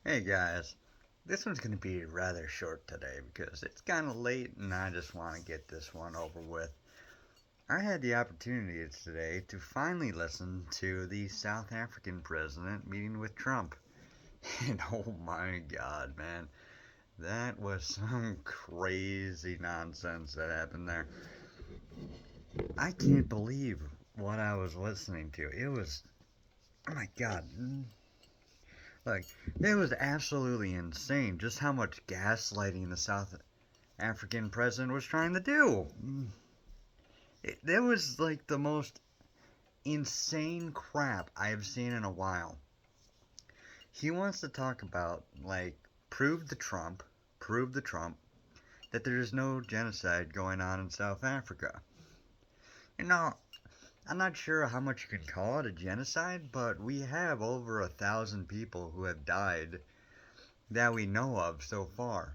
Hey guys, this one's going to be rather short today because it's kind of late and I just want to get this one over with. I had the opportunity today to finally listen to the South African president meeting with Trump. And oh my god, man, that was some crazy nonsense that happened there. I can't believe what I was listening to. It was, oh my god, like, it was absolutely insane just how much gaslighting the South African president was trying to do. That was like the most insane crap I have seen in a while. He wants to talk about, like, prove the Trump, that there is no genocide going on in South Africa. You know, I'm not sure how much you can call it a genocide, but we have over 1,000 people who have died that we know of so far.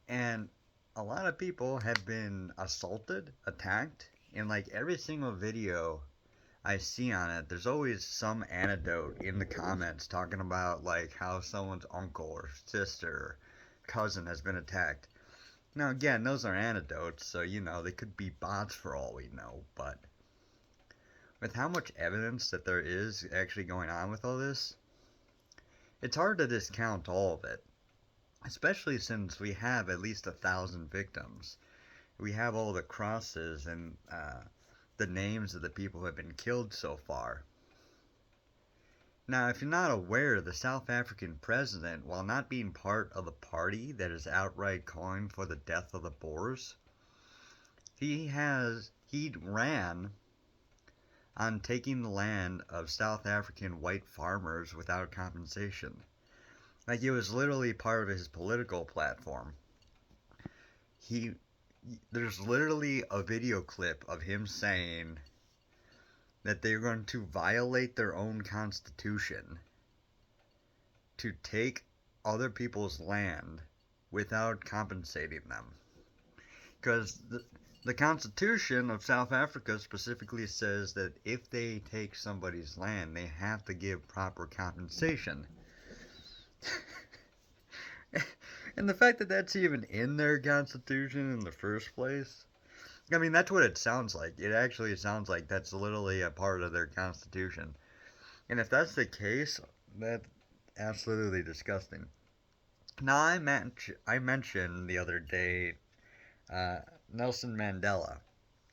And a lot of people have been assaulted, attacked, and like every single video I see on it, there's always some anecdote in the comments talking about like how someone's uncle or sister or cousin has been attacked. Now again, those are anecdotes, so they could be bots for all we know, but with how much evidence that there is actually going on with all this, it's hard to discount all of it. Especially since we have at least 1,000 victims. We have all the crosses and the names of the people who have been killed so far. Now, if you're not aware, the South African president, while not being part of the party that is outright calling for the death of the Boers, he ran on taking the land of South African white farmers without compensation. Like it was literally part of his political platform. He There's literally a video clip of him saying that they're going to violate their own constitution to take other people's land without compensating them. Because the Constitution of South Africa specifically says that if they take somebody's land, they have to give proper compensation. And the fact that that's even in their Constitution in the first place, I mean, that's what it sounds like. It actually sounds like that's literally a part of their Constitution. And if that's the case, that's absolutely disgusting. Now, I mentioned the other day uh, Nelson Mandela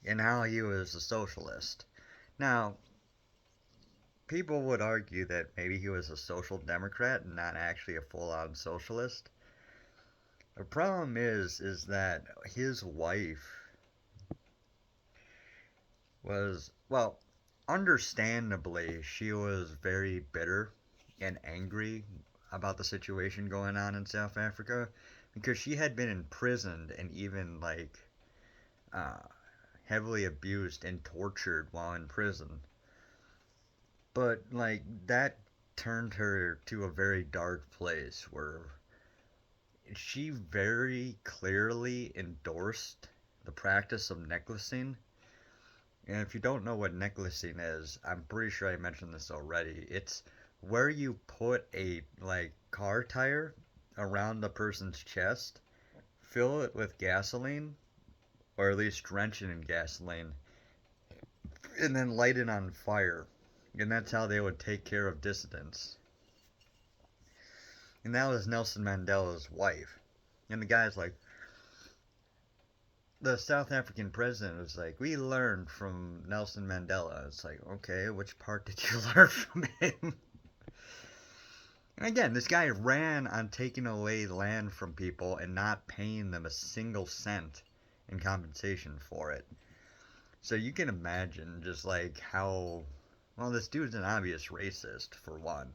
and how he was a socialist. Now, people would argue that maybe he was a social democrat and not actually a full-on socialist. The problem is that his wife was, well, understandably, she was very bitter and angry about the situation going on in South Africa because she had been imprisoned and even like uh, heavily abused and tortured while in prison. But like that turned her to a very dark place where she very clearly endorsed the practice of necklacing. And if you don't know what necklacing is, I'm pretty sure I mentioned this already. It's where you put a like car tire around the person's chest, fill it with gasoline, or at least drench it in gasoline, and then light it on fire. And that's how they would take care of dissidents. And that was Nelson Mandela's wife. And the guy's like, the South African president was like, we learned from Nelson Mandela. It's like, okay, which part did you learn from him? And again, this guy ran on taking away land from people and not paying them a single cent in compensation for it. So you can imagine just like how, well, this dude's an obvious racist, for one,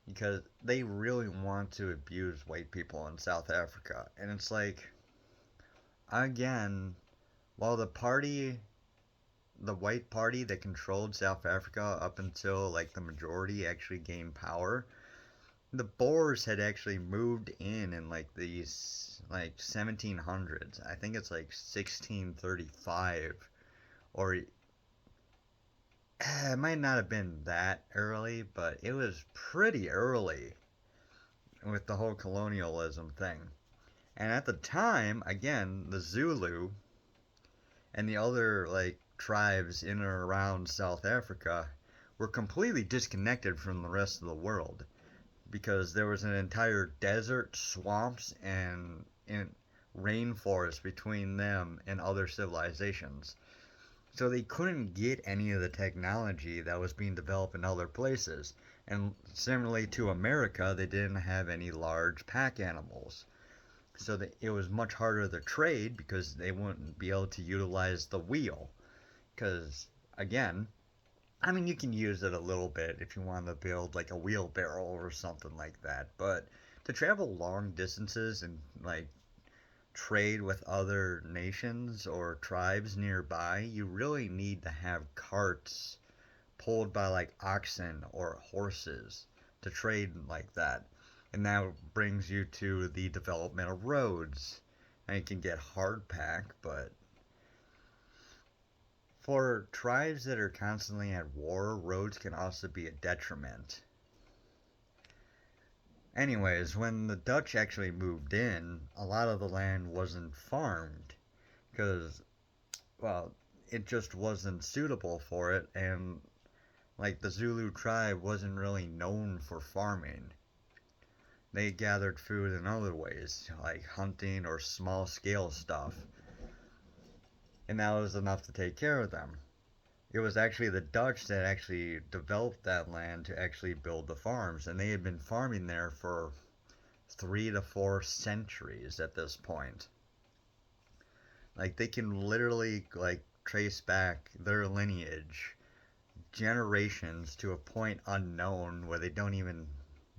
because they really want to abuse white people in South Africa. And it's like, again, while the white party that controlled South Africa up until like the majority actually gained power, the Boers had actually moved in like these like 1700s. I think it's like 1635, or it might not have been that early, but it was pretty early. with the whole colonialism thing. And at the time, again, the Zulu and the other like tribes in and around South Africa were completely disconnected from the rest of the world because there was an entire desert, swamps, and rainforest between them and other civilizations. So they couldn't get any of the technology that was being developed in other places. And similarly to America, they didn't have any large pack animals. So that it was much harder to trade because they wouldn't be able to utilize the wheel. Because, again, I mean, you can use it a little bit if you want to build like a wheelbarrow or something like that. But to travel long distances and like trade with other nations or tribes nearby, you really need to have carts pulled by like oxen or horses to trade like that. And that brings you to the development of roads. And you can get hardpack, but for tribes that are constantly at war, roads can also be a detriment. Anyways, when the Dutch actually moved in, a lot of the land wasn't farmed because, well, it just wasn't suitable for it, and like the Zulu tribe wasn't really known for farming. They gathered food in other ways, like hunting or small scale stuff, and that was enough to take care of them. It was actually the Dutch that actually developed that land to actually build the farms, and they had been farming there for 3 to 4 centuries at this point. Like they can literally like trace back their lineage generations to a point unknown where they don't even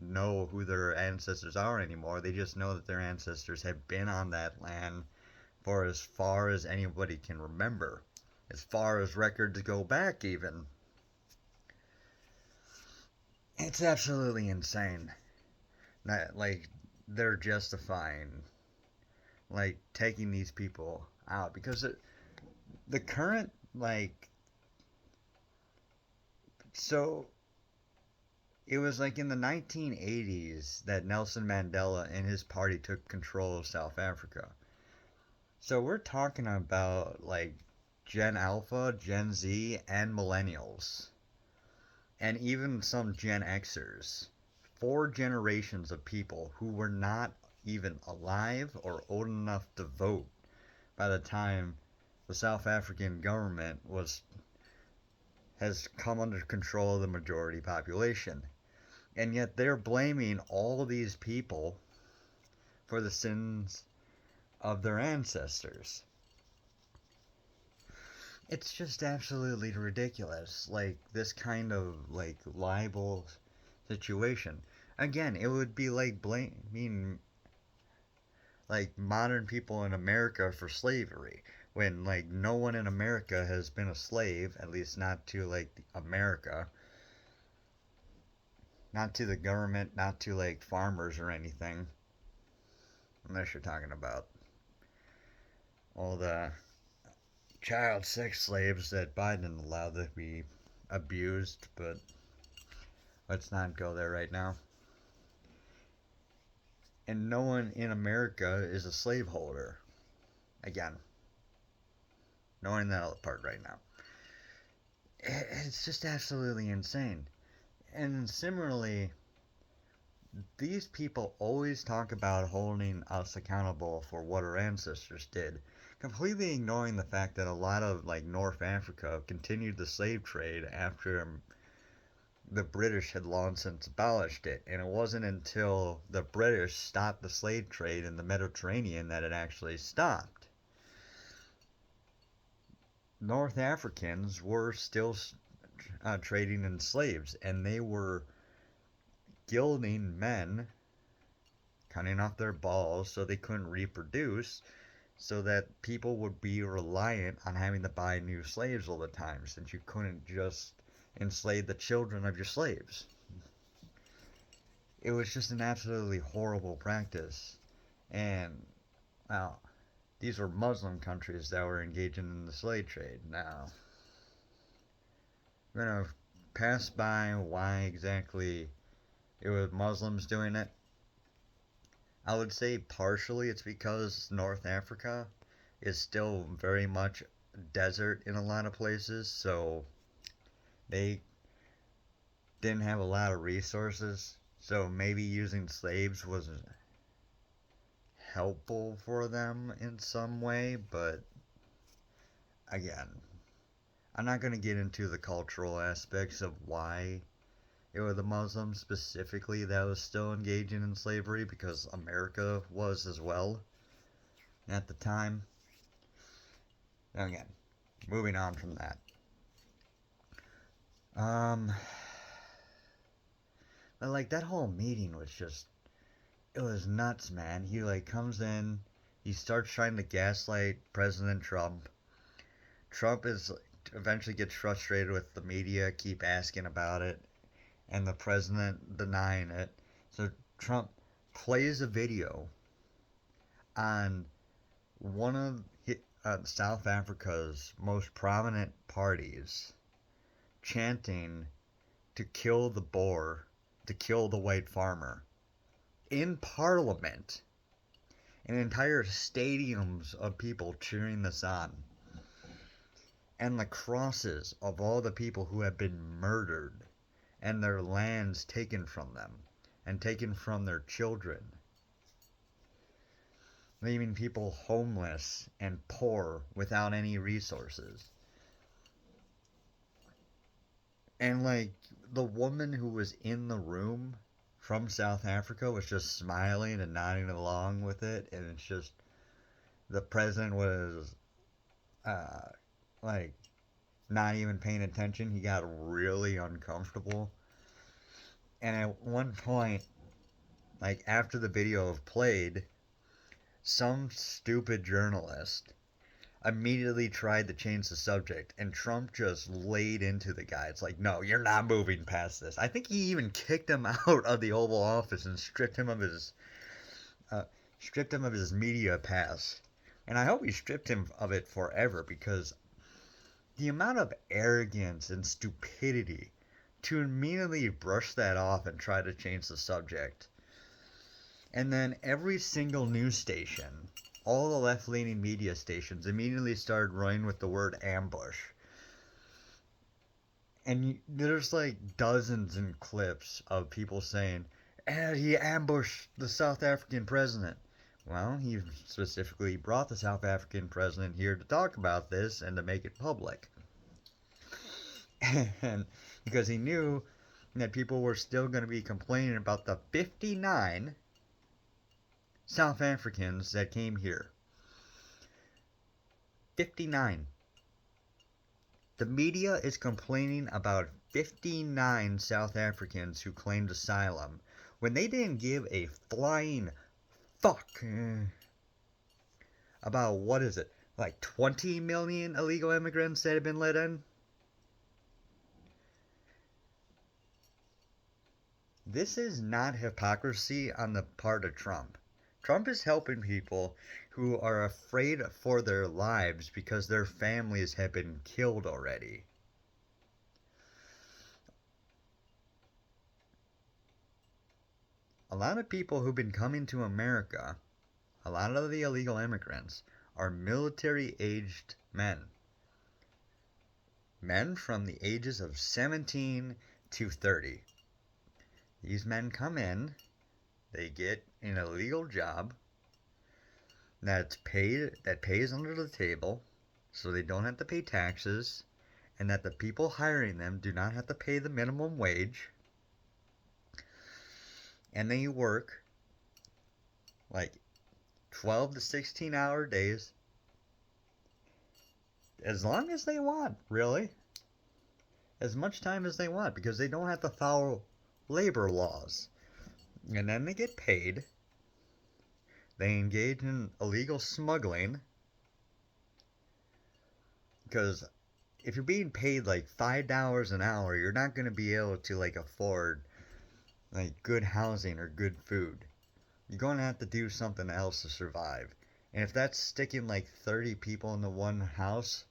know who their ancestors are anymore. They just know that their ancestors have been on that land for as far as anybody can remember. As far as records go back, even. It's absolutely insane. That, like, they're justifying, like, taking these people out. Because the current, like, so it was like in the 1980s that Nelson Mandela and his party took control of South Africa. So we're talking about like Gen Alpha, Gen Z, and Millennials, and even some Gen Xers. 4 generations of people who were not even alive or old enough to vote by the time the South African government was has come under control of the majority population. And yet they're blaming all of these people for the sins of their ancestors. It's just absolutely ridiculous. Like this kind of like libel situation. Again, it would be like blaming like modern people in America for slavery when like no one in America has been a slave, at least not to like America, not to the government, not to like farmers or anything. Unless you're talking about all the child sex slaves that Biden allowed to be abused, but let's not go there right now. And no one in America is a slaveholder. Again, knowing that part right now. It's just absolutely insane. And similarly, these people always talk about holding us accountable for what our ancestors did, completely ignoring the fact that a lot of like North Africa continued the slave trade after the British had long since abolished it, and it wasn't until the British stopped the slave trade in the Mediterranean that it actually stopped. North Africans were still trading in slaves, and they were gilding men, cutting off their balls so they couldn't reproduce, so that people would be reliant on having to buy new slaves all the time, since you couldn't just enslave the children of your slaves. It was just an absolutely horrible practice. And, well, these were Muslim countries that were engaging in the slave trade. Now, we're going to pass by why exactly it was Muslims doing it. I would say partially it's because North Africa is still very much desert in a lot of places, so they didn't have a lot of resources. So maybe using slaves was helpful for them in some way, but again, I'm not going to get into the cultural aspects of why it was the Muslims specifically that was still engaging in slavery, because America was as well at the time. Again, moving on from that. Um, but like that whole meeting was just, it was nuts, man. He like comes in, he starts trying to gaslight President Trump. Trump is eventually gets frustrated with the media, keep asking about it, and the president denying it. So Trump plays a video on one of South Africa's most prominent parties chanting to kill the Boer, to kill the white farmer in Parliament, and entire stadiums of people cheering this on, and the crosses of all the people who have been murdered and their lands taken from them and taken from their children, leaving people homeless and poor without any resources. And like the woman who was in the room from South Africa was just smiling and nodding along with it, and it's just the president was uh like not even paying attention. He got really uncomfortable. And at one point, like after the video played, some stupid journalist immediately tried to change the subject, and Trump just laid into the guy. It's like, no, you're not moving past this. I think he even kicked him out of the Oval Office and uh, stripped him of his media pass. And I hope he stripped him of it forever, because the amount of arrogance and stupidity to immediately brush that off and try to change the subject. And then every single news station, all the left-leaning media stations, immediately started running with the word ambush. And there's like dozens and clips of people saying, and he ambushed the South African president. Well, he specifically brought the South African president here to talk about this and to make it public. And because he knew that people were still going to be complaining about the 59 South Africans that came here. 59. The media is complaining about 59 South Africans who claimed asylum when they didn't give a flying fuck about, what is it, like 20 million illegal immigrants that have been let in? This is not hypocrisy on the part of Trump. Trump is helping people who are afraid for their lives because their families have been killed already. A lot of people who've been coming to America, a lot of the illegal immigrants, are military-aged men. Men from the ages of 17 to 30. These men come in, they get an illegal job that pays under the table, so they don't have to pay taxes, and that the people hiring them do not have to pay the minimum wage. And they work like 12 to 16 hour days, as long as they want, really. As much time as they want, because they don't have to follow labor laws. And then they get paid. They engage in illegal smuggling, because if you're being paid like $5 an hour, you're not going to be able to like afford like good housing or good food. You're going to have to do something else to survive. And if that's sticking like 30 people into one house,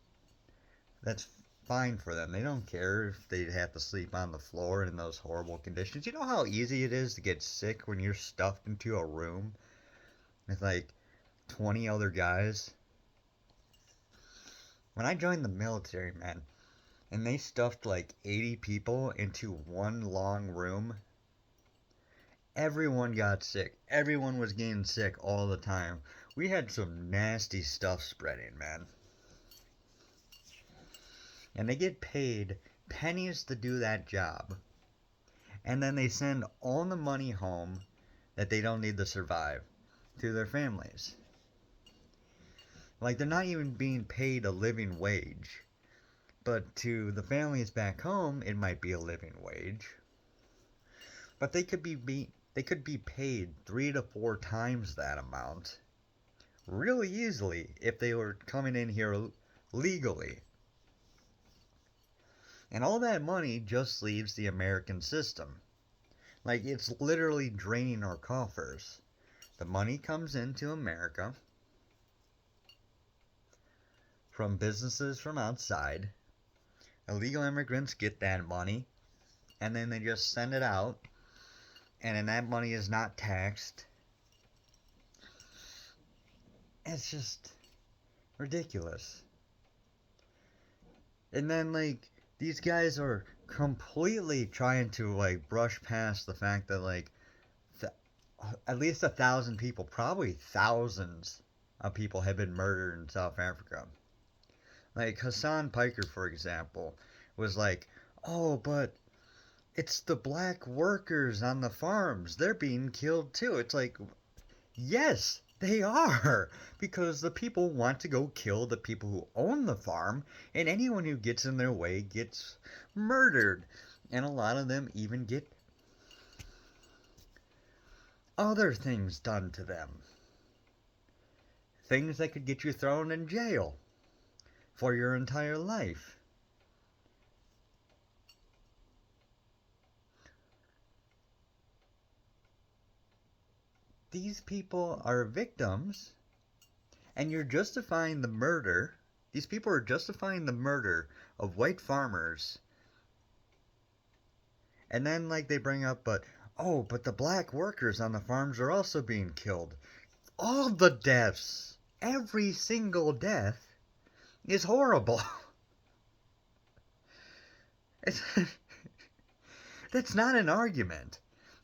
that's fine for them. They don't care if they have to sleep on the floor in those horrible conditions. You know how easy it is to get sick when you're stuffed into a room with like 20 other guys. When I joined the military, man, and they stuffed like 80 people into one long room, everyone got sick. Everyone was getting sick all the time. We had some nasty stuff spreading, man. And they get paid pennies to do that job. And then they send all the money home that they don't need to survive to their families. Like, they're not even being paid a living wage. But to the families back home, it might be a living wage. But they could be paid 3 to 4 times that amount really easily if they were coming in here legally. And all that money just leaves the American system. Like, it's literally draining our coffers. The money comes into America from businesses from outside. Illegal immigrants get that money, and then they just send it out, and then that money is not taxed. It's just ridiculous. And then, like, these guys are completely trying to, like, brush past the fact that, like, at least 1,000 people, probably thousands of people have been murdered in South Africa. Like, Hassan Piker, for example, was like, oh, but it's the black workers on the farms. They're being killed too. It's like, yes, they are. Because the people want to go kill the people who own the farm, and anyone who gets in their way gets murdered. And a lot of them even get other things done to them. Things that could get you thrown in jail for your entire life. These people are victims, and you're justifying the murder. These people are justifying the murder of white farmers. And then, like, they bring up, but the black workers on the farms are also being killed. All the deaths, every single death, is horrible. It's, that's not an argument.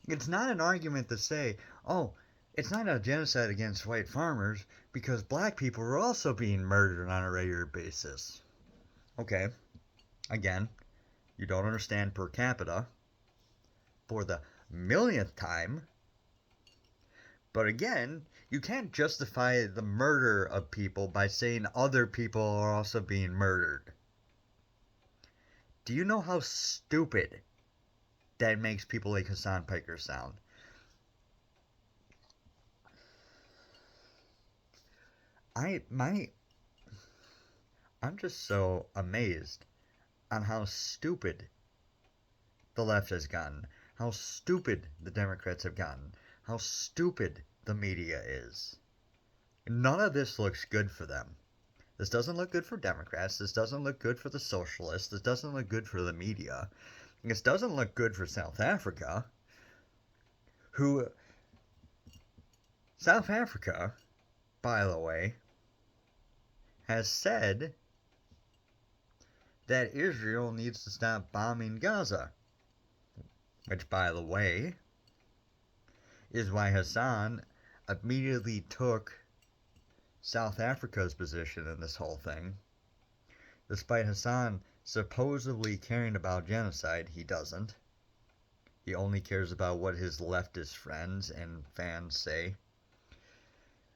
It's not an argument to say, oh, it's not a genocide against white farmers because black people are also being murdered on a regular basis. Okay, again, you don't understand per capita for the millionth time. But again, you can't justify the murder of people by saying other people are also being murdered. Do you know how stupid that makes people like Hassan Piker sound? I'm just so amazed on how stupid the left has gotten, how stupid the Democrats have gotten, how stupid the media is. None of this looks good for them. This doesn't look good for Democrats. This doesn't look good for the socialists. This doesn't look good for the media. This doesn't look good for South Africa, who... South Africa, by the way, has said that Israel needs to stop bombing Gaza. Which, by the way, is why Hassan immediately took South Africa's position in this whole thing. Despite Hassan supposedly caring about genocide, he doesn't. He only cares about what his leftist friends and fans say.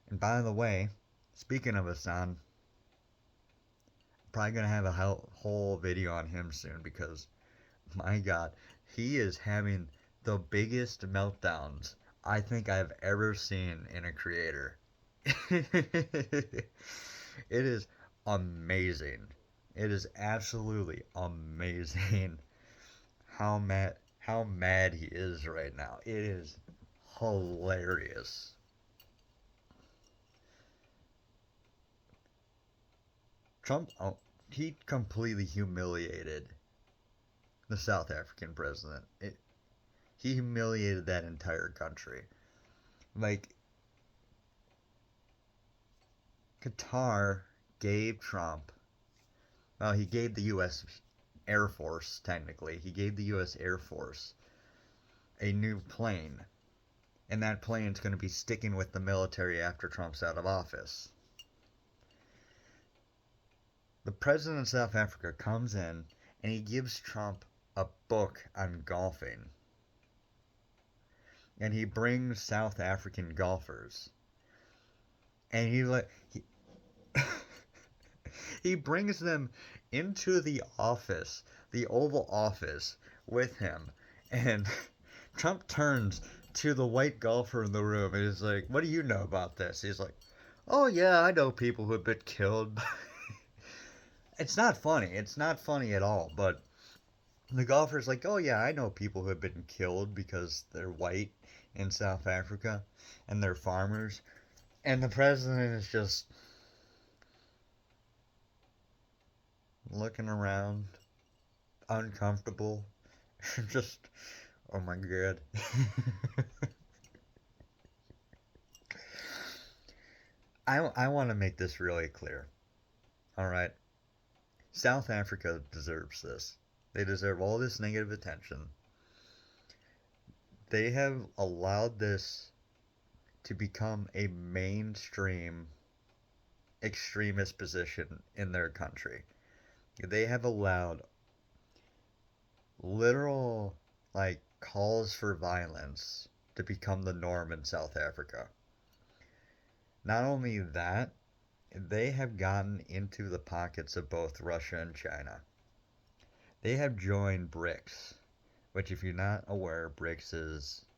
And by the way, speaking of Hassan, I'm probably going to have a whole video on him soon because, my God, he is having the biggest meltdowns I think I've ever seen in a creator. It is amazing. It is absolutely amazing how mad he is right now. It is hilarious. Trump, he completely humiliated the South African president. He humiliated that entire country. Like, Qatar gave Trump, well, he gave the U.S. Air Force, technically, he gave the U.S. Air Force a new plane. And that plane's going to be sticking with the military after Trump's out of office. The president of South Africa comes in and he gives Trump a book on golfing. And he brings South African golfers. And he brings them into the office, the Oval Office, with him. And Trump turns to the white golfer in the room and he's like, "What do you know about this?" He's like, "Oh yeah, I know people who have been killed." It's not funny. It's not funny at all. But the golfer's like, "Oh yeah, I know people who have been killed because they're white in South Africa and they're farmers." And the president is just looking around, uncomfortable. Just, oh my god. I want to make this really clear. Alright? South Africa deserves this. They deserve all this negative attention. They have allowed this to become a mainstream extremist position in their country. They have allowed literal, like, calls for violence to become the norm in South Africa. Not only that, they have gotten into the pockets of both Russia and China. They have joined BRICS, which, if you're not aware,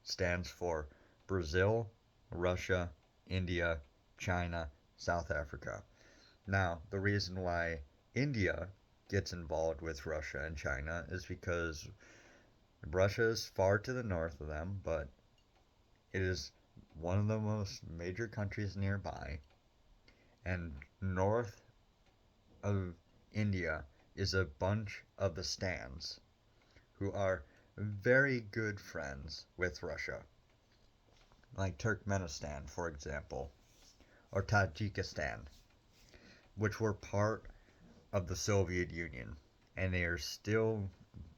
stands for Brazil, Russia, India, China, South Africa. Now, the reason why India gets involved with Russia and China is because Russia is far to the north of them, but it is one of the most major countries nearby. And north of India is a bunch of the stands who are very good friends with Russia. Like Turkmenistan, for example, or Tajikistan, which were part of the Soviet Union, and they are still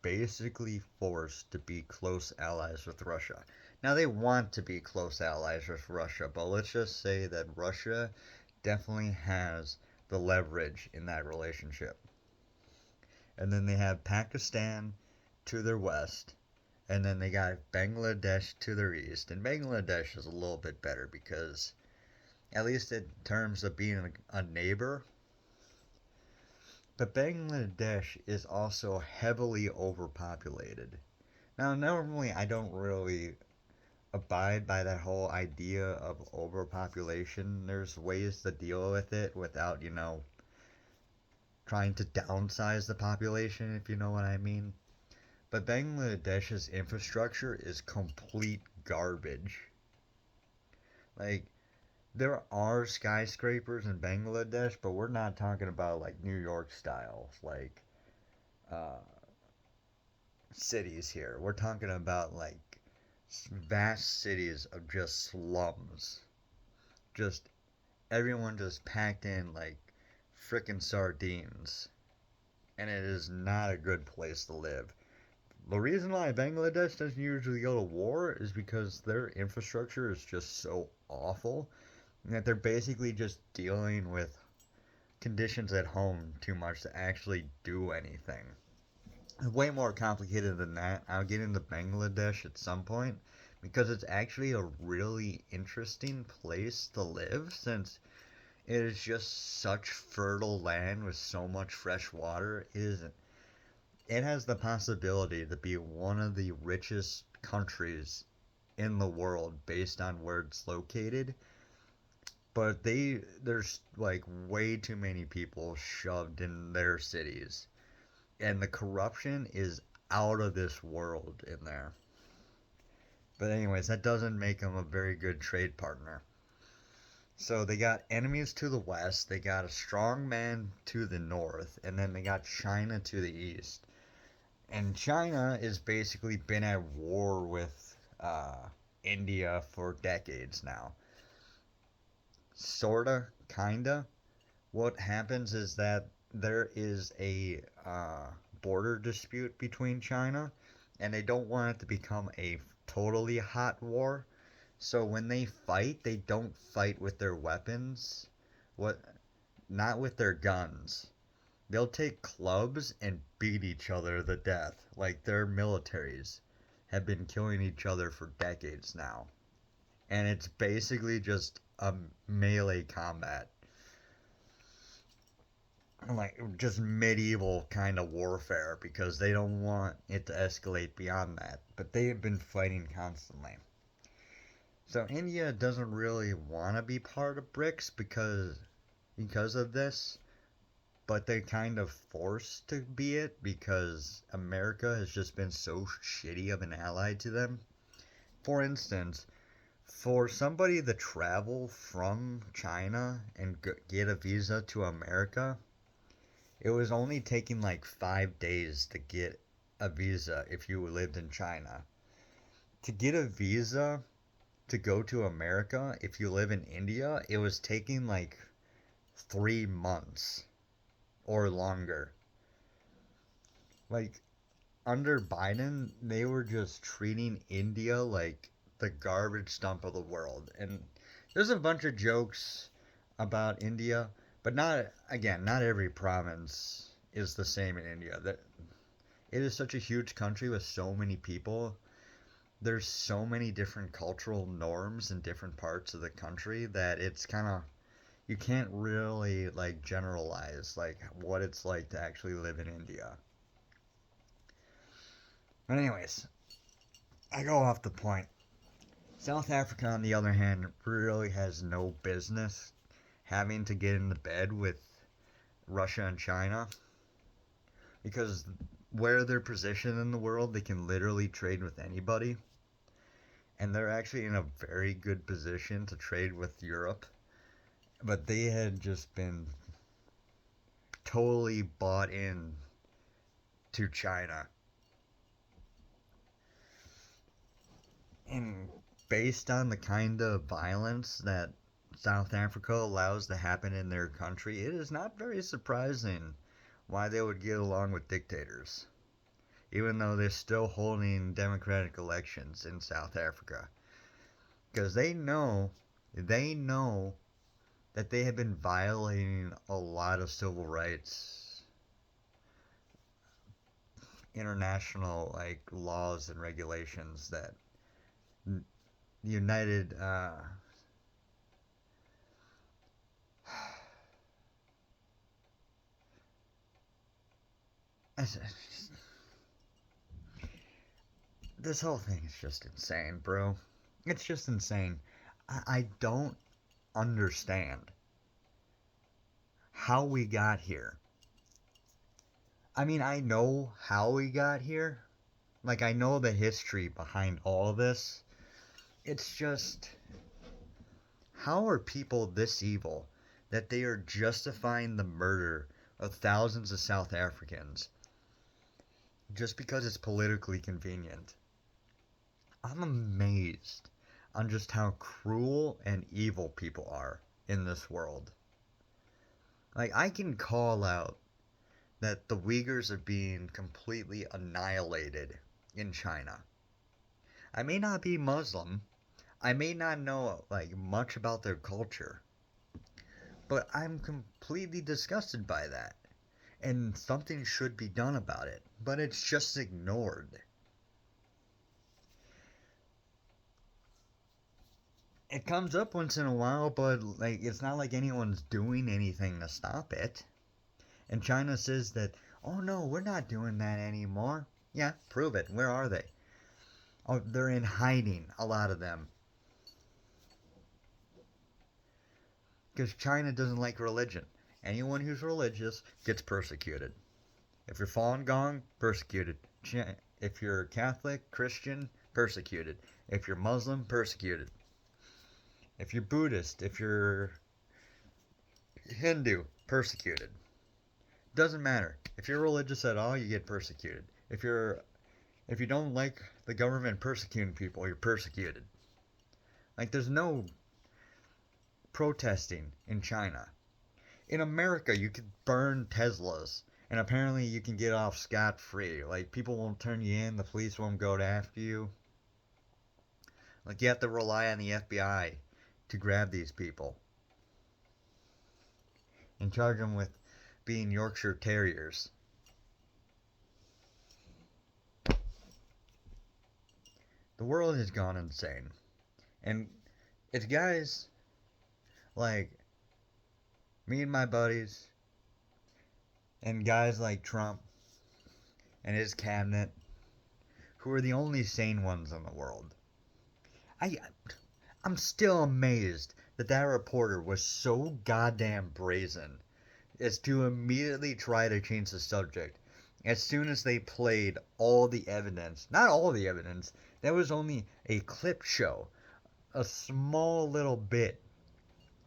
basically forced to be close allies with Russia. Now, they want to be close allies with Russia, but let's just say that Russia definitely has the leverage in that relationship. And then they have Pakistan to their west, and then they got Bangladesh to their east. And Bangladesh is a little bit better because, at least in terms of being a neighbor, but Bangladesh is also heavily overpopulated. Now, normally I don't really abide by that whole idea of overpopulation. There's ways to deal with it without, trying to downsize the population, if you know what I mean. But Bangladesh's infrastructure is complete garbage. Like, there are skyscrapers in Bangladesh, but we're not talking about like New York style, like uh, cities here. We're talking about like vast cities of just slums. Just everyone just packed in like frickin' sardines. And it is not a good place to live. The reason why Bangladesh doesn't usually go to war is because their infrastructure is just so awful that they're basically just dealing with conditions at home too much to actually do anything. It's way more complicated than that. I'll get into Bangladesh at some point because it's actually a really interesting place to live since it is just such fertile land with so much fresh water. It has the possibility to be one of the richest countries in the world based on where it's located. But there's like way too many people shoved in their cities. And the corruption is out of this world in there. But anyways, that doesn't make them a very good trade partner. So they got enemies to the west, they got a strong man to the north, and then they got China to the east. And China has basically been at war with India for decades now. Sorta, kinda. what happens is that there is a border dispute between China, and they don't want it to become a totally hot war. So when they fight, they don't fight with their weapons. What? Not with their guns. They'll take clubs and beat each other to death. Like their militaries have been killing each other for decades now. And it's basically just a melee combat. Like just medieval kind of warfare because they don't want it to escalate beyond that. But they have been fighting constantly. So India doesn't really want to be part of BRICS because of this, but they're kind of forced to be it because America has just been so shitty of an ally to them. For instance, for somebody to travel from China and get a visa to America, it was only taking like 5 days to get a visa if you lived in China. To get a visa to go to America, if you live in India, it was taking like 3 months or longer. Like, under Biden, they were just treating India like the garbage dump of the world. And there's a bunch of jokes about India, but not every province is the same in India. That it is such a huge country with so many people. There's so many different cultural norms in different parts of the country that it's kind of you can't really like generalize like what it's like to actually live in India. But anyways, I go off the point. South Africa, on the other hand, really has no business having to get into bed with Russia and China because where they're positioned in the world, they can literally trade with anybody. And they're actually in a very good position to trade with Europe. But they had just been totally bought in to China. And based on the kind of violence that South Africa allows to happen in their country, it is not very surprising why they would get along with dictators, even though they're still holding democratic elections in South Africa. Because they know that they have been violating a lot of civil rights, international like laws and regulations that United this whole thing is just insane, bro. It's just insane. I don't understand how we got here. I mean, I know how we got here. Like, I know the history behind all this. It's just, how are people this evil that they are justifying the murder of thousands of South Africans just because it's politically convenient? I'm amazed on just how cruel and evil people are in this world. Like, I can call out that the Uyghurs are being completely annihilated in China. I may not be Muslim. I may not know like much about their culture, but I'm completely disgusted by that. And something should be done about it, but it's just ignored. It comes up once in a while, but like it's not like anyone's doing anything to stop it. And China says that, oh no, we're not doing that anymore. Yeah, prove it. Where are they? Oh, they're in hiding, a lot of them. Because China doesn't like religion. Anyone who's religious gets persecuted. If you're Falun Gong, persecuted. If you're Catholic, Christian, persecuted. If you're Muslim, persecuted. If you're Buddhist, if you're Hindu, persecuted. Doesn't matter. If you're religious at all, you get persecuted. If you don't like the government persecuting people, you're persecuted. Like there's no protesting in China. in America, you could burn Teslas, and apparently you can get off scot-free. Like, people won't turn you in, the police won't go after you. Like, you have to rely on the FBI to grab these people and charge them with being Yorkshire Terriers. The world has gone insane. And it's guys like me and my buddies, and guys like Trump and his cabinet, who are the only sane ones in the world. I'm still amazed that that reporter was so goddamn brazen as to immediately try to change the subject as soon as they played all the evidence. Not all the evidence, that was only a clip show, a small little bit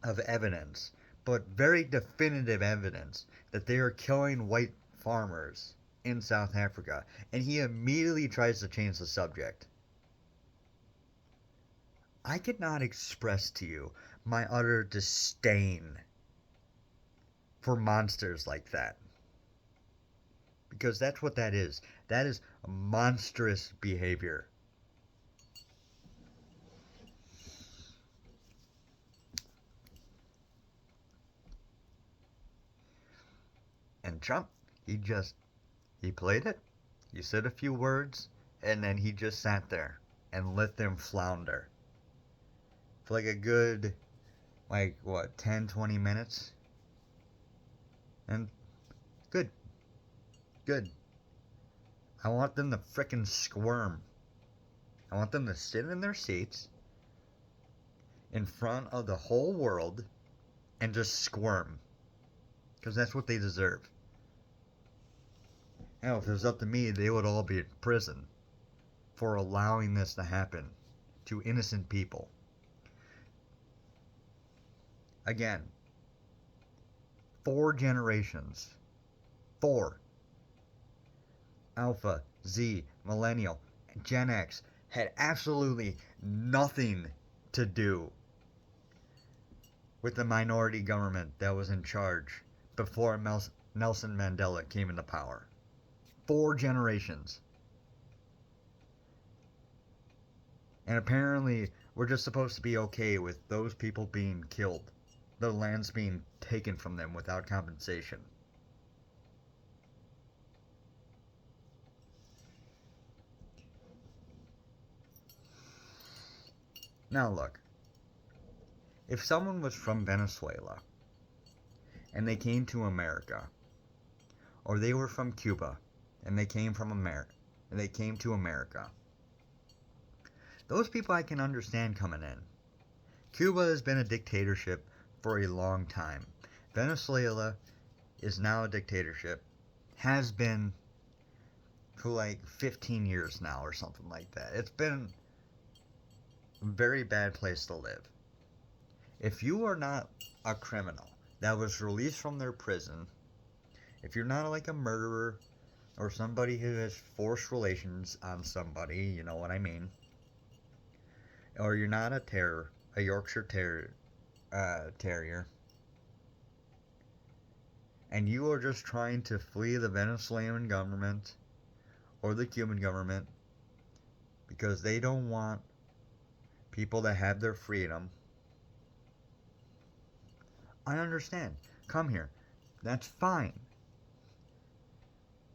of evidence, but very definitive evidence that they are killing white farmers in South Africa, and he immediately tries to change the subject. I could not express to you my utter disdain for monsters like that. Because that's what that is. That is monstrous behavior. And Trump, he played it. He said a few words, and then he just sat there and let them flounder. For like a good, 10, 20 minutes? And good. Good. I want them to frickin' squirm. I want them to sit in their seats in front of the whole world and just squirm. Because that's what they deserve. Hell, if it was up to me, they would all be in prison for allowing this to happen to innocent people. Again, 4 generations. 4. Alpha, Z, Millennial, Gen X had absolutely nothing to do with the minority government that was in charge before Nelson Mandela came into power. 4 generations. And apparently, we're just supposed to be okay with those people being killed, the lands being taken from them without compensation. Now look, if someone was from Venezuela and they came to America, or they were from Cuba and they came to America, those people I can understand coming in. Cuba has been a dictatorship for a long time. Venezuela is now a dictatorship, has been for like 15 years now or something like that. It's been a very bad place to live. If you are not a criminal that was released from their prison, if you're not like a murderer or somebody who has forced relations on somebody, you know what I mean, or you're not a Yorkshire Terrier, and you are just trying to flee the Venezuelan government or the Cuban government because they don't want people to have their freedom, I understand. Come here. That's fine.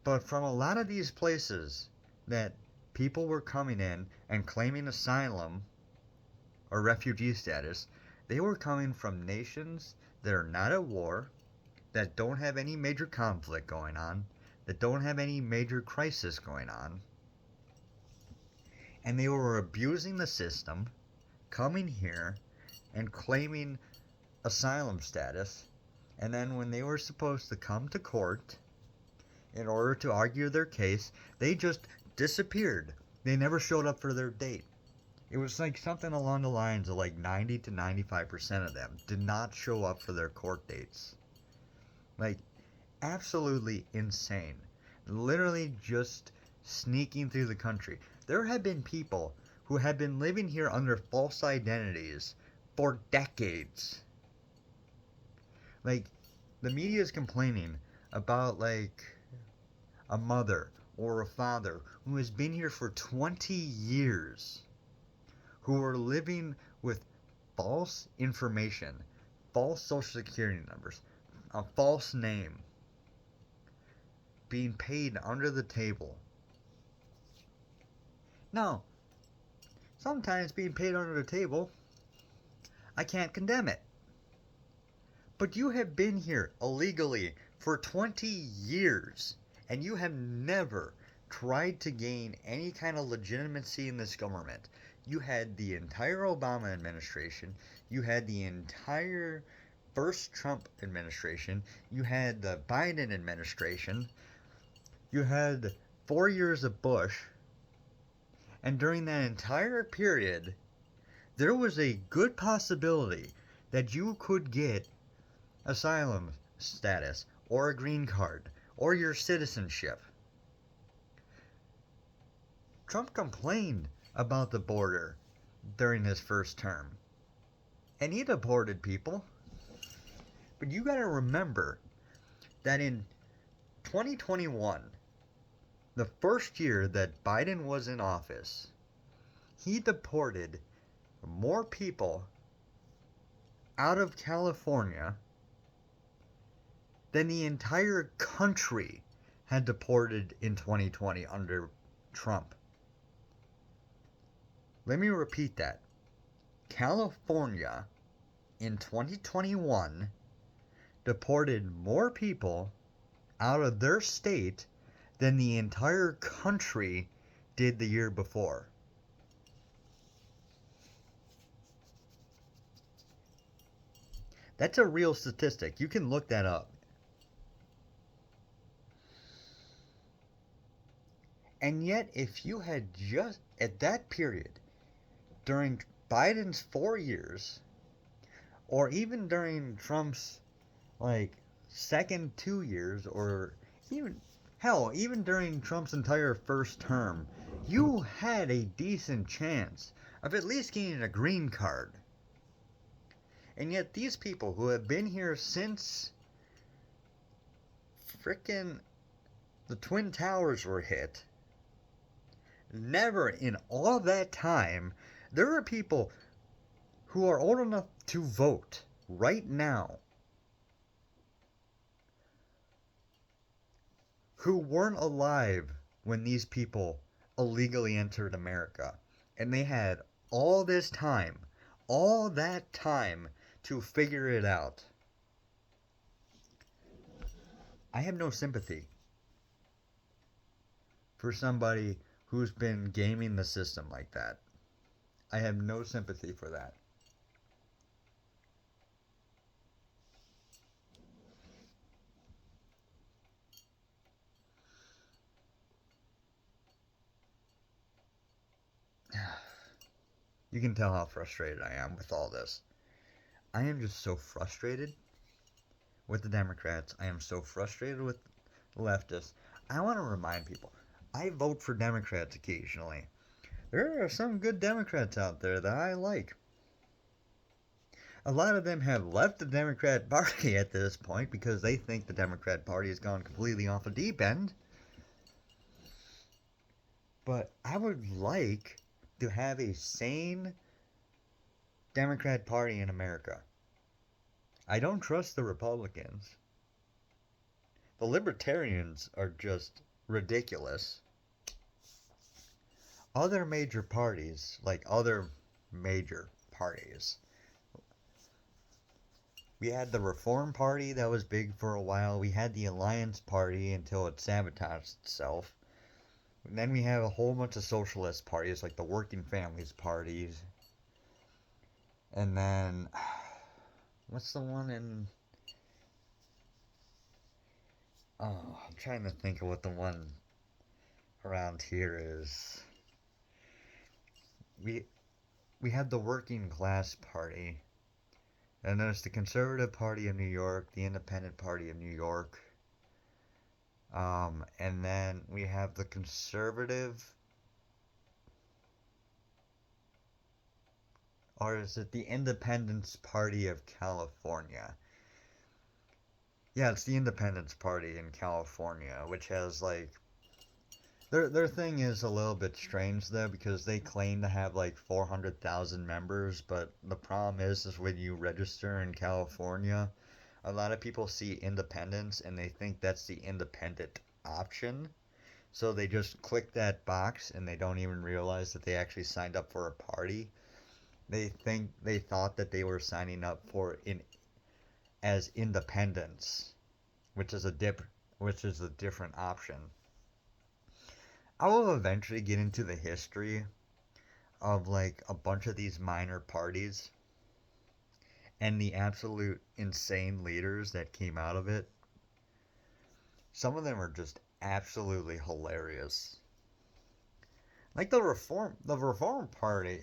But from a lot of these places that people were coming in and claiming asylum or refugee status, they were coming from nations that are not at war, that don't have any major conflict going on, that don't have any major crisis going on, and they were abusing the system, coming here and claiming asylum status, and then when they were supposed to come to court in order to argue their case, they just disappeared. They never showed up for their date. It was like something along the lines of like 90 to 95% of them did not show up for their court dates. Like, absolutely insane. Literally just sneaking through the country. There have been people who have been living here under false identities for decades. Like, The media is complaining about like a mother or a father who has been here for 20 years, who are living with false information, false social security numbers, a false name, being paid under the table. Now, sometimes being paid under the table, I can't condemn it. But you have been here illegally for 20 years, and you have never tried to gain any kind of legitimacy in this government. You had the entire Obama administration, you had the entire first Trump administration, you had the Biden administration, you had 4 years of Bush, and during that entire period, there was a good possibility that you could get asylum status or a green card or your citizenship. Trump complained about the border during his first term, and he deported people. But you gotta remember that in 2021, the first year that Biden was in office, he deported more people out of California than the entire country had deported in 2020 under Trump. Let me repeat that. California in 2021 deported more people out of their state than the entire country did the year before. That's a real statistic. You can look that up. And yet, if you had just, at that period, during Biden's 4 years, or even during Trump's, like, second 2 years, or even, hell, even during Trump's entire first term, you had a decent chance of at least getting a green card. And yet, these people who have been here since frickin' the Twin Towers were hit, never in all that time, there are people who are old enough to vote right now who weren't alive when these people illegally entered America. And they had all this time, all that time to figure it out. I have no sympathy for somebody who's been gaming the system like that. I have no sympathy for that. You can tell how frustrated I am with all this. I am just so frustrated with the Democrats. I am so frustrated with the leftists. I want to remind people, I vote for Democrats occasionally. There are some good Democrats out there that I like. A lot of them have left the Democrat Party at this point because they think the Democrat Party has gone completely off the deep end. But I would like to have a sane Democrat Party in America. I don't trust the Republicans. The Libertarians are just ridiculous. Other major parties, we had the Reform Party that was big for a while. We had the Alliance Party until it sabotaged itself. And then we have a whole bunch of socialist parties like the Working Families parties. And then, what's the one in... Oh, I'm trying to think of what the one around here is. We had the Working Class Party. And there's the Conservative Party of New York, the Independent Party of New York. And then we have the Conservative... Or is it the Independence Party of California? Yeah, it's the Independence Party in California, which has like their thing is a little bit strange though because they claim to have like 400,000 members, but the problem is when you register in California, a lot of people see independence and they think that's the independent option. So they just click that box and they don't even realize that they actually signed up for a party. They thought that they were signing up for in as independents, which is a different option. I will eventually get into the history of like a bunch of these minor parties and the absolute insane leaders that came out of it. Some of them are just absolutely hilarious. Like the Reform Party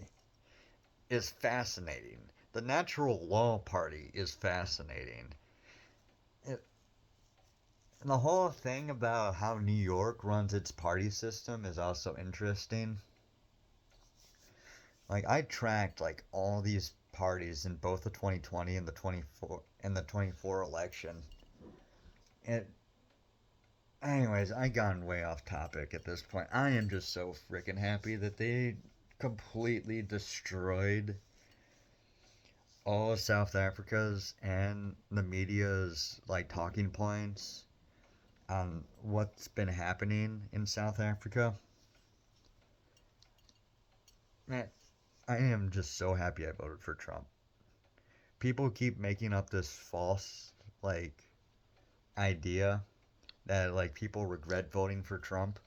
is fascinating. The Natural Law Party is fascinating. It, and the whole thing about how New York runs its party system is also interesting. Like I tracked like all these parties in both the 2020 and the 24 election. And anyways, I gone way off topic at this point. I am just so freaking happy that they completely destroyed all of South Africa's and the media's like talking points on what's been happening in South Africa. Man, I am just so happy I voted for Trump. People keep making up this false like idea that like people regret voting for Trump.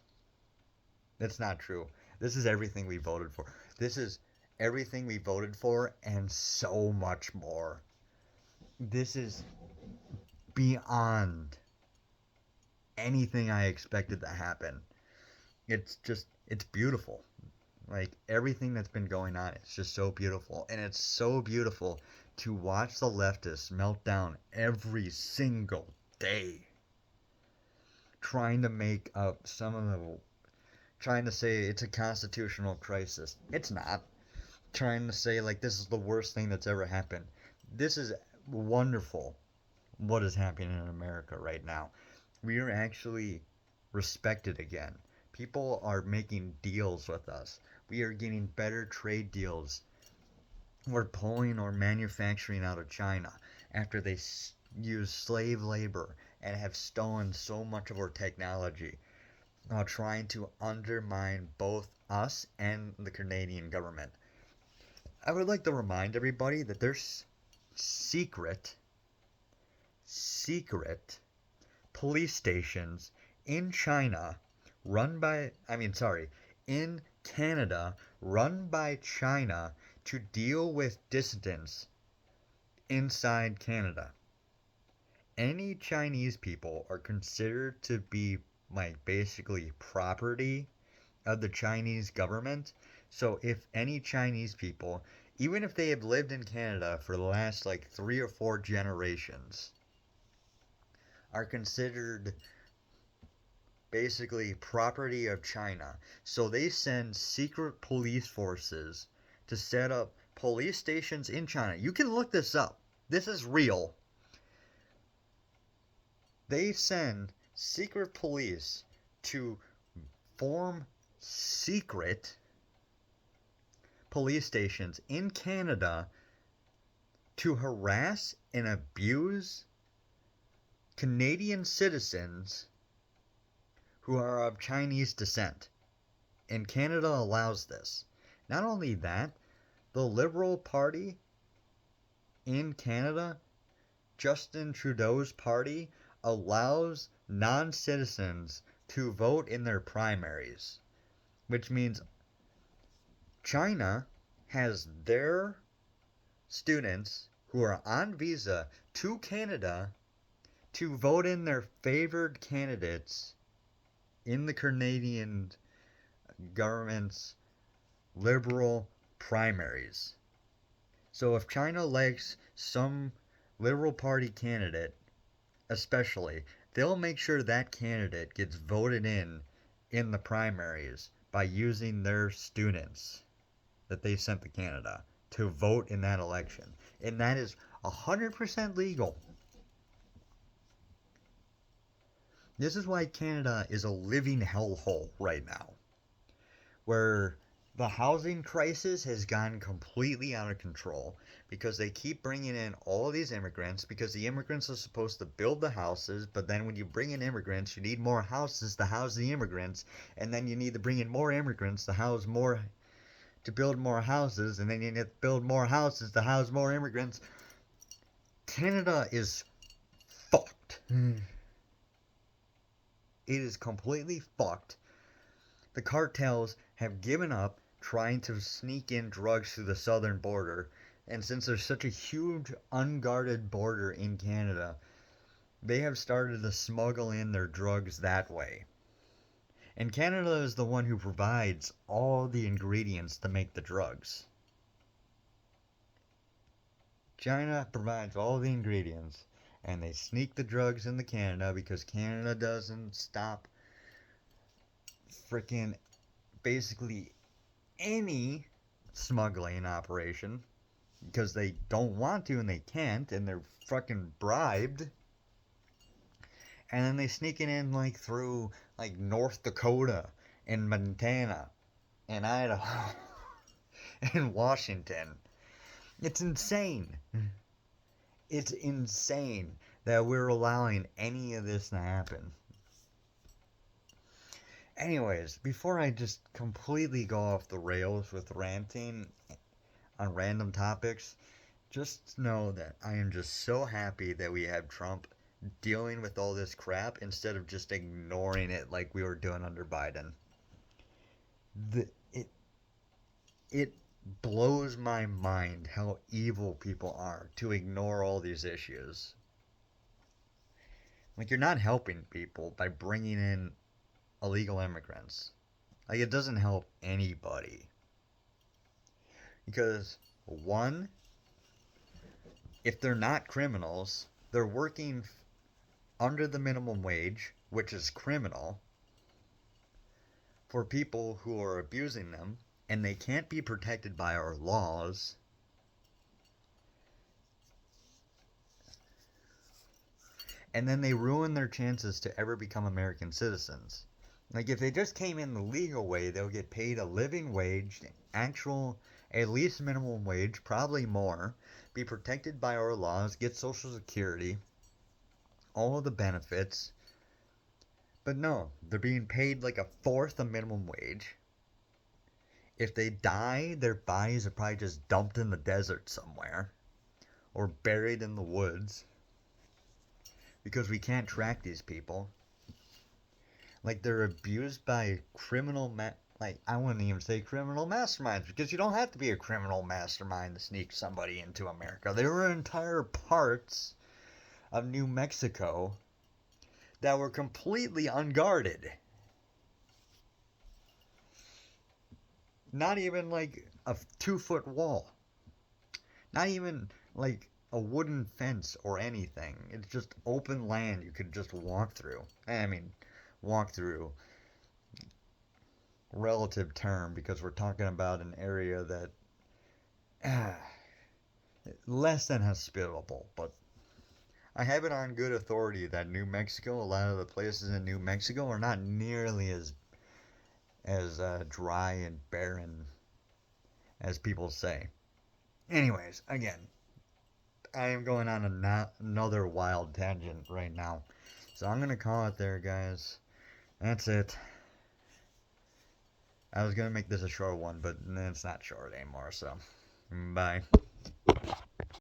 That's not true. This is everything we voted for. This is everything we voted for and so much more. This is beyond anything I expected to happen. It's beautiful. Like everything that's been going on, it's just so beautiful. And it's so beautiful to watch the leftists melt down every single day trying to make up some of the trying to say it's a constitutional crisis. It's not. Trying to say like this is the worst thing that's ever happened. This is wonderful what is happening in America right now. We are actually respected again. People are making deals with us. We are getting better trade deals. We're pulling our manufacturing out of China after they use slave labor and have stolen so much of our technology, trying to undermine both us and the Canadian government. I would like to remind everybody that there's secret, secret police stations in China run by, in Canada run by China to deal with dissidents inside Canada. Any Chinese people are considered to be like basically property of the Chinese government. So if any Chinese people, even if they have lived in Canada for the last like 3 or 4 generations, are considered basically property of China. So they send secret police forces to set up police stations in China. You can look this up. This is real. They send secret police to form secret police stations in Canada to harass and abuse Canadian citizens who are of Chinese descent. And Canada allows this. Not only that, the Liberal Party in Canada, Justin Trudeau's party, allows non-citizens to vote in their primaries, which means China has their students who are on visa to Canada to vote in their favored candidates in the Canadian government's liberal primaries. So if China likes some Liberal Party candidate, especially, they'll make sure that candidate gets voted in the primaries by using their students that they sent to Canada to vote in that election. And that is 100% legal. This is why Canada is a living hellhole right now, where the housing crisis has gone completely out of control because they keep bringing in all these immigrants because the immigrants are supposed to build the houses, but then when you bring in immigrants, you need more houses to house the immigrants, and then you need to bring in more immigrants to build more houses, and then you need to build more houses to house more immigrants. Canada is fucked. It is completely fucked. The cartels have given up trying to sneak in drugs through the southern border, and since there's such a huge unguarded border in Canada, they have started to smuggle in their drugs that way. And Canada is the one who provides all the ingredients to make the drugs. China provides all the ingredients, and they sneak the drugs into Canada because Canada doesn't stop freaking basically any smuggling operation because they don't want to and they can't and they're fucking bribed. And then they sneak it in like through like North Dakota and Montana and Idaho and Washington. It's insane. It's insane that we're allowing any of this to happen. Anyways, before I just completely go off the rails with ranting on random topics, just know that I am just so happy that we have Trump dealing with all this crap instead of just ignoring it like we were doing under Biden. The, it blows my mind how evil people are to ignore all these issues. Like, you're not helping people by bringing in illegal immigrants. Like, it doesn't help anybody. Because, one, if they're not criminals, they're working under the minimum wage, which is criminal, for people who are abusing them, and they can't be protected by our laws. And then they ruin their chances to ever become American citizens. Like, if they just came in the legal way, they'll get paid a living wage, actual, at least minimum wage, probably more, be protected by our laws, get Social Security, all of the benefits. But no, they're being paid like a fourth of minimum wage. If they die, their bodies are probably just dumped in the desert somewhere or buried in the woods because we can't track these people. Like, they're abused by like, I wouldn't even say criminal masterminds because you don't have to be a criminal mastermind to sneak somebody into America. There were entire parts of New Mexico that were completely unguarded. Not even like a 2-foot wall. Not even like a wooden fence or anything. It's just open land you could just walk through. I mean, walk through, relative term, because we're talking about an area that less than hospitable, but I have it on good authority that New Mexico, a lot of the places in New Mexico are not nearly as dry and barren as people say. Anyways, again, I am going on another wild tangent right now, so I'm gonna call it there, guys. That's it. I was gonna make this a short one, but it's not short anymore, so bye.